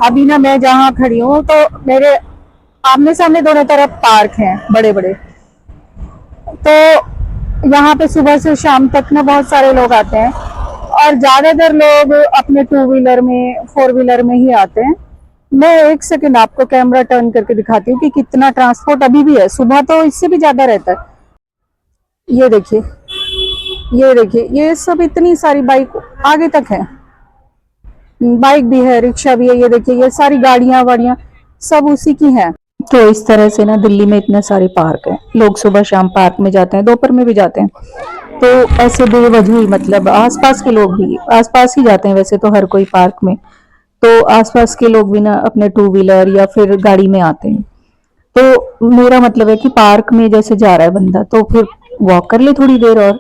अभी ना मैं जहाँ खड़ी हूँ तो मेरे आमने सामने दोनों तरफ पार्क हैं बड़े बड़े। तो यहाँ पे सुबह से शाम तक ना बहुत सारे लोग आते हैं और ज्यादातर लोग अपने टू व्हीलर में फोर व्हीलर में ही आते हैं। मैं एक सेकंड आपको कैमरा टर्न करके दिखाती हूँ कि कितना ट्रांसपोर्ट अभी भी है। सुबह तो इससे भी ज्यादा रहता है। ये देखिए, ये देखिए, ये सब इतनी सारी बाइक आगे तक है। बाइक भी है, रिक्शा भी है। ये देखिए, ये सारी गाड़ियां वाड़ियां सब उसी की हैं। तो इस तरह से ना दिल्ली में इतने सारे पार्क हैं। लोग सुबह शाम पार्क में जाते हैं, दोपहर में भी जाते हैं। तो ऐसे बेवजह ही मतलब आसपास के लोग भी आसपास ही जाते हैं वैसे तो हर कोई पार्क में। तो आसपास के लोग भी ना अपने टू व्हीलर या फिर गाड़ी में आते हैं। तो मेरा मतलब है कि पार्क में जैसे जा रहा है बंदा तो फिर वॉक कर ले थोड़ी देर और,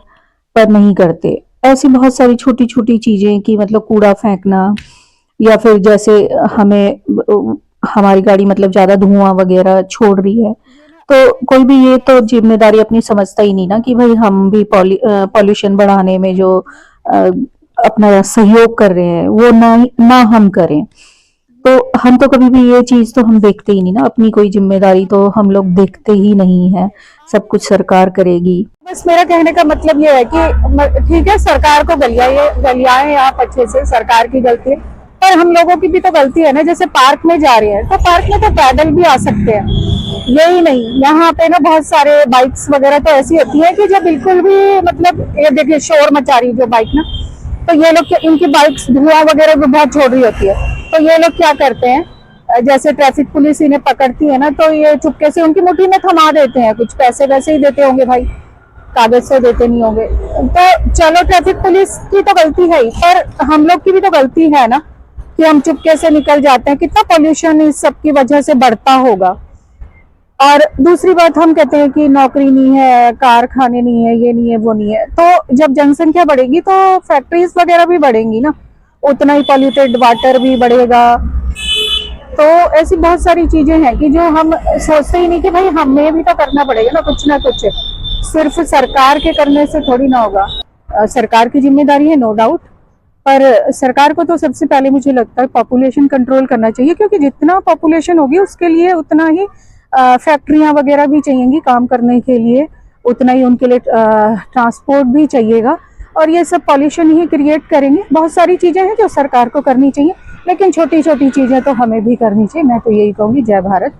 पर नहीं करते। ऐसी बहुत सारी छोटी छोटी चीजें कि मतलब कूड़ा फेंकना या फिर जैसे हमें हमारी गाड़ी मतलब ज्यादा धुआं वगैरह छोड़ रही है तो कोई भी ये तो जिम्मेदारी अपनी समझता ही नहीं ना कि भाई हम भी पॉल्यूशन बढ़ाने में जो अ, अपना सहयोग कर रहे हैं वो ना हम करें। तो हम तो कभी भी ये चीज तो हम देखते ही नहीं ना, अपनी कोई जिम्मेदारी तो हम लोग देखते ही नहीं है। सब कुछ सरकार करेगी। बस मेरा कहने का मतलब ये है कि ठीक है, सरकार को गलियाएं आप अच्छे से, सरकार की गलती है, पर हम लोगों की भी तो गलती है ना। जैसे पार्क में जा रहे हैं तो पार्क में तो पैदल भी आ सकते हैं। यही नहीं, यहाँ पे ना बहुत सारे बाइक्स वगैरह तो ऐसी होती है कि जो बिल्कुल भी मतलब, ये देखिए शोर मचा रही है जो बाइक ना, तो ये लोग इनकी बाइक्स धुआं वगैरह भी बहुत छोड़ रही होती है। तो ये लोग क्या करते हैं, जैसे ट्रैफिक पुलिस इन्हें पकड़ती है ना तो ये चुपके से उनकी मुट्ठी में थमा देते हैं। कुछ पैसे वैसे ही देते होंगे भाई, कागज से देते नहीं होंगे। तो चलो ट्रैफिक पुलिस की तो गलती है ही, पर हम लोग की भी तो गलती है ना कि हम चुपके से निकल जाते हैं। कितना पोल्यूशन इस सब की वजह से बढ़ता होगा। और दूसरी बात, हम कहते हैं कि नौकरी नहीं है, कारखाने नहीं है, ये नहीं है, वो नहीं है। तो जब जनसंख्या बढ़ेगी तो फैक्ट्रीज वगैरह भी बढ़ेंगी ना, उतना ही पॉल्यूटेड वाटर भी बढ़ेगा। तो ऐसी बहुत सारी चीजें हैं कि जो हम सोचते ही नहीं कि भाई हमें भी तो करना पड़ेगा ना कुछ ना कुछ। सिर्फ सरकार के करने से थोड़ी ना होगा। सरकार की जिम्मेदारी है नो डाउट, पर सरकार को तो सबसे पहले मुझे लगता है पॉपुलेशन कंट्रोल करना चाहिए, क्योंकि जितना पॉपुलेशन होगी उसके लिए उतना ही फैक्ट्रियां वगैरह भी चाहिएंगी काम करने के लिए, उतना ही उनके लिए ट्रांसपोर्ट भी चाहिएगा। और ये सब पॉल्यूशन ही क्रिएट करेंगे। बहुत सारी चीजें हैं जो सरकार को करनी चाहिए, लेकिन छोटी छोटी चीजें तो हमें भी करनी चाहिए। मैं तो यही कहूंगी। जय भारत।